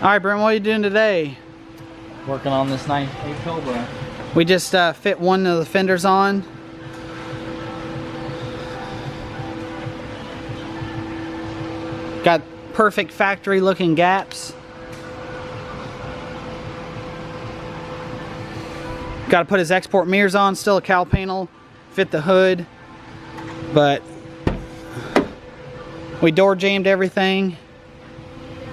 Alright, Brent, what are you doing today? Working on this nice 8 Cobra. We just fit one of the fenders on. Got perfect factory looking gaps. Got to put his export mirrors on, still a cowl panel, fit the hood, but we door jammed everything.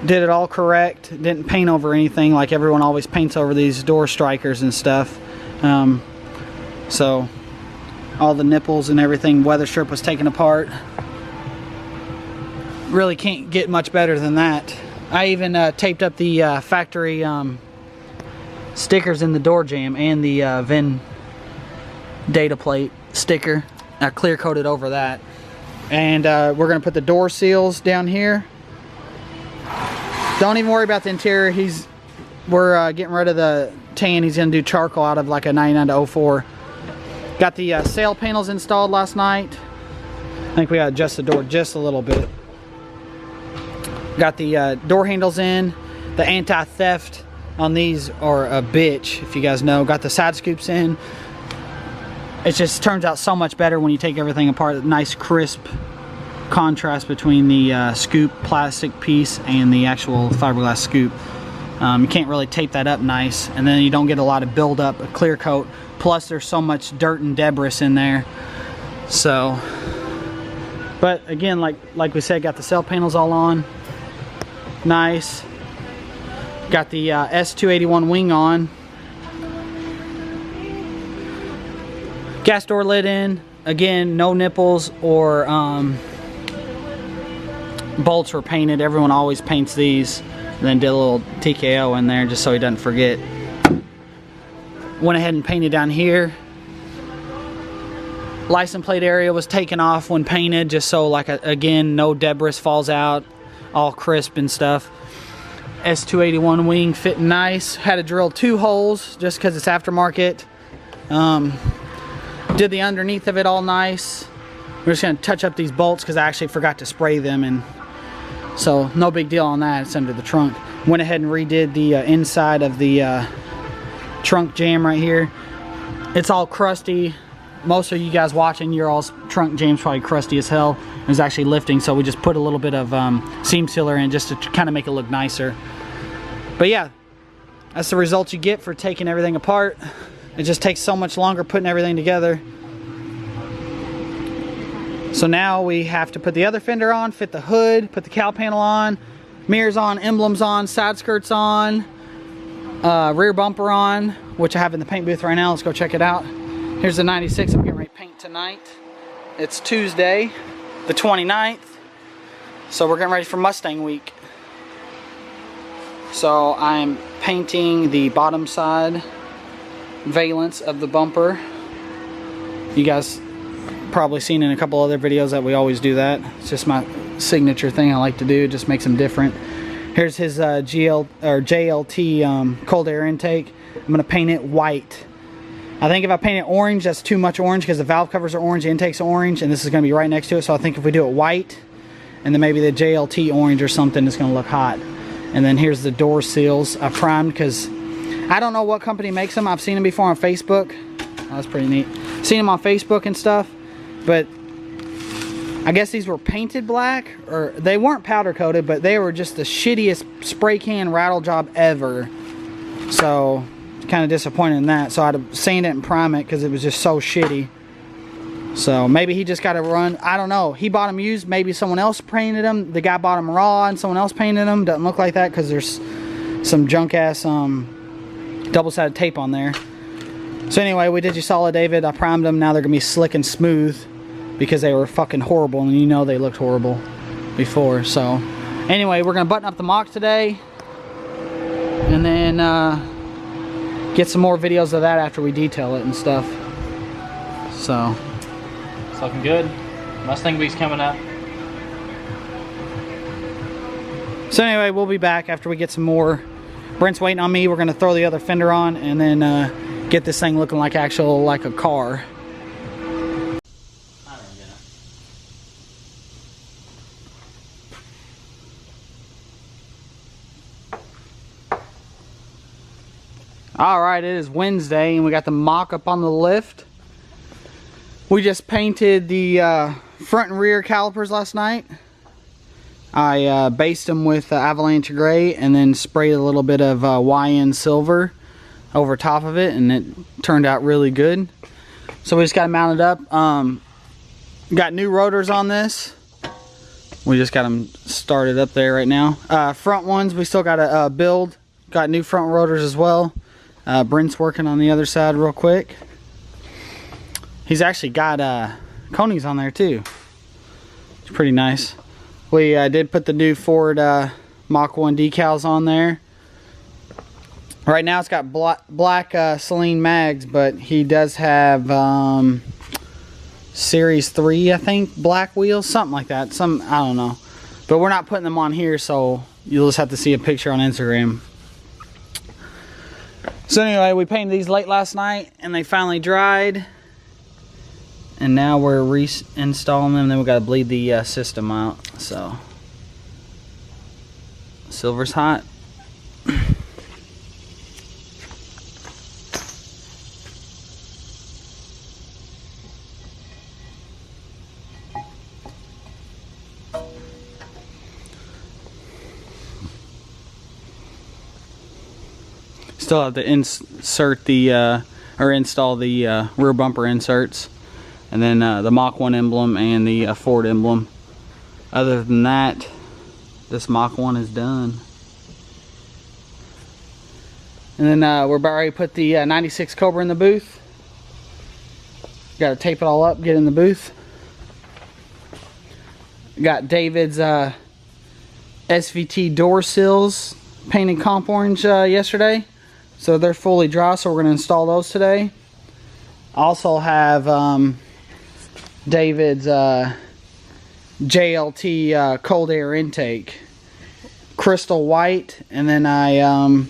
Did it all correct. Didn't paint over anything like everyone always paints over these door strikers and stuff. So all the nipples and everything, weather strip was taken apart. Really can't get much better than that. I even taped up the factory stickers in the door jamb and the VIN data plate sticker. I clear coated over that. And we're gonna put the door seals down here. Don't even worry about the interior. We're getting rid of the tan. He's gonna do charcoal out of like a 99 to 04. Got the sail panels installed last night. I think we gotta adjust the door just a little bit. Got the door handles in. The anti-theft on these are a bitch, if you guys know. Got the side scoops in. It just turns out so much better when you take everything apart. Nice crisp contrast between the scoop plastic piece and the actual fiberglass scoop. You can't really tape that up nice, and then you don't get a lot of buildup, a clear coat. Plus there's so much dirt and debris in there. So, but again, like we said, got the sail panels all on. Nice. Got the S281 wing on. Gas door lid in. Again, no nipples or bolts were painted. Everyone always paints these. And then did a little TKO in there just so he doesn't forget. Went ahead and painted down here. License plate area was taken off when painted, just so again, no debris falls out. All crisp and stuff. S281 wing fitting nice. Had to drill 2 holes just because it's aftermarket. Did the underneath of it all nice. We're just going to touch up these bolts because I actually forgot to spray them, and so no big deal on that. It's under the trunk. Went ahead and redid the inside of the trunk jamb right here. It's all crusty. Most of you guys watching, your all's trunk jamb's probably crusty as hell. It was actually lifting, so we just put a little bit of seam sealer in just to kind of make it look nicer. But yeah, that's the result you get for taking everything apart. It just takes so much longer putting everything together. So now we have to put the other fender on, fit the hood, put the cowl panel on, mirrors on, emblems on, side skirts on, rear bumper on, which I have in the paint booth right now. Let's go check it out. Here's the 96 I'm getting ready to paint tonight. It's Tuesday, the 29th. So we're getting ready for Mustang week. So I'm painting the bottom side valance of the bumper. You guys probably seen in a couple other videos that we always do that. It's just my signature thing I like to do. It just makes them different. Here's his JLT cold air intake. I'm going to paint it white. I think if I paint it orange, that's too much orange because the valve covers are orange, the intake's orange, and this is going to be right next to it. So I think if we do it white, and then maybe the JLT orange or something, it's going to look hot. And then here's the door seals. I primed because I don't know what company makes them. I've seen them before on Facebook. Oh, that's pretty neat. Seen them on Facebook and stuff, but I guess these were painted black, or they weren't powder coated, but they were just the shittiest spray can rattle job ever. So kind of disappointed in that. So I'd have sand it and prime it because it was just so shitty. So maybe he just got to run. I don't know. He bought them used. Maybe someone else painted them. The guy bought them raw and someone else painted them. Doesn't look like that because there's some junk ass double-sided tape on there. So anyway, we did you solid, David. I primed them. Now they're gonna be slick and smooth because they were fucking horrible, and you know they looked horrible before. So anyway, we're gonna button up the Mach today, and then get some more videos of that after we detail it and stuff. So it's looking good. Mustang week's coming up. So anyway, we'll be back after we get some more. Brent's waiting on me. We're gonna throw the other fender on and then get this thing looking like a car. Alright, it is Wednesday and we got the Mach up on the lift. We just painted the front and rear calipers last night. I based them with avalanche gray and then sprayed a little bit of YN silver over top of it, and it turned out really good. So we just got it mounted up. Got new rotors on this. We just got them started up there right now. Front ones we still got to build. Got new front rotors as well. Brent's working on the other side real quick. He's actually got conies on there too. It's pretty nice. We did put the new Ford Mach 1 decals on there. Right now it's got black Celine mags, but he does have Series 3, I think, black wheels, something like that. I don't know. But we're not putting them on here, so you'll just have to see a picture on Instagram. So anyway, we painted these late last night and they finally dried. And now we're reinstalling them. Then we got to bleed the system out. So silver's hot. Still have to insert the or install the rear bumper inserts, and then the Mach 1 emblem and the Ford emblem. Other than that, this Mach 1 is done. And then we're about ready to put the 96 Cobra in the booth. Got to tape it all up, get in the booth. Got David's SVT door sills painted comp orange yesterday. So they're fully dry, so we're going to install those today. Also have David's JLT cold air intake. Crystal white, and then I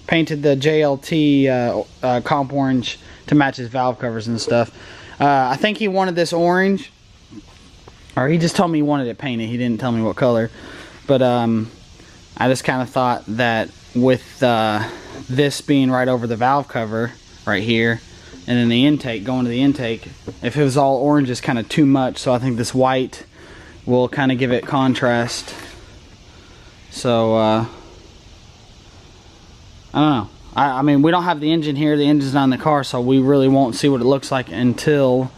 painted the JLT comp orange to match his valve covers and stuff. I think he wanted this orange, or he just told me he wanted it painted. He didn't tell me what color. But I just kind of thought that with this being right over the valve cover right here, and then the intake, going to the intake, if it was all orange is kind of too much, so I think this white will kind of give it contrast. So I don't know. I mean, we don't have the engine here, the engine's not in the car, so we really won't see what it looks like until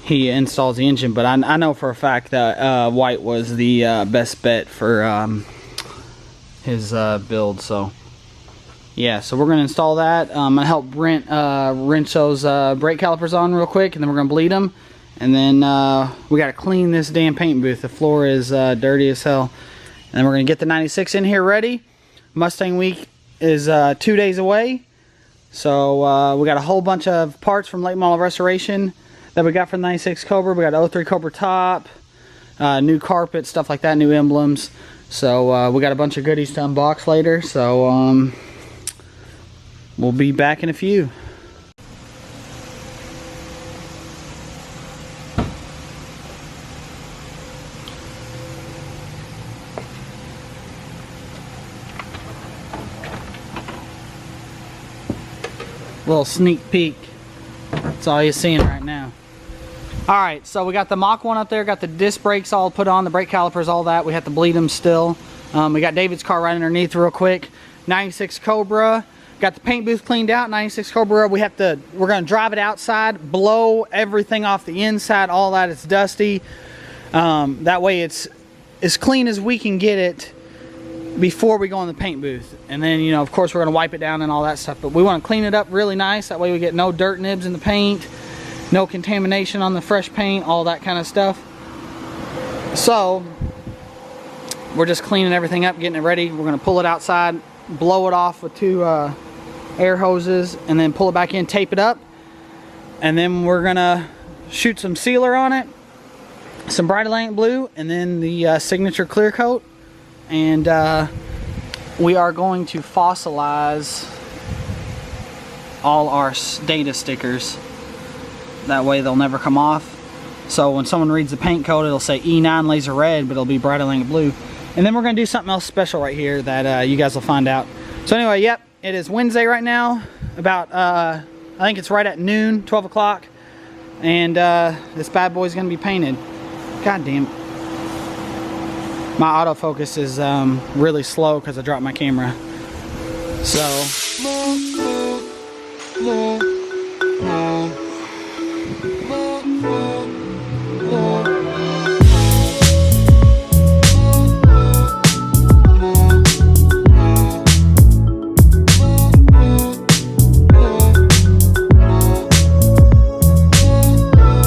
he installs the engine. But I know for a fact that white was the best bet for his build. So yeah, so we're going to install that. I'm going to help Brent wrench those brake calipers on real quick, and then we're going to bleed them. And then we got to clean this damn paint booth. The floor is dirty as hell. And then we're going to get the 96 in here ready. Mustang Week is 2 days away. So we got a whole bunch of parts from late model restoration that we got from the 96 Cobra. We got an 03 Cobra top, new carpet, stuff like that, new emblems. So we got a bunch of goodies to unbox later. So we'll be back in a few. Little sneak peek. That's all you're seeing right now. Alright, so we got the Mach 1 up there, got the disc brakes all put on, the brake calipers, all that. We have to bleed them still. We got David's car right underneath real quick. 96 Cobra. Got the paint booth cleaned out. 96 Cobra. We're going to drive it outside, blow everything off the inside, all that. It's dusty. That way it's as clean as we can get it before we go in the paint booth. And then, you know, of course we're going to wipe it down and all that stuff. But we want to clean it up really nice. That way we get no dirt nibs in the paint, no contamination on the fresh paint, all that kind of stuff. So we're just cleaning everything up, getting it ready. We're going to pull it outside, blow it off with two air hoses, and then pull it back in, tape it up. And then we're going to shoot some sealer on it, some Bright Atlantic blue, and then the signature clear coat. And we are going to fossilize all our data stickers. That way they'll never come off. So when someone reads the paint code, it'll say E9 laser red, but it'll be Bright Atlantic blue. And then we're going to do something else special right here that you guys will find out. So anyway, yep, It is Wednesday right now, about I think it's right at noon, 12 o'clock, and this bad boy's gonna be painted. God damn it. My autofocus is really slow because I dropped my camera. So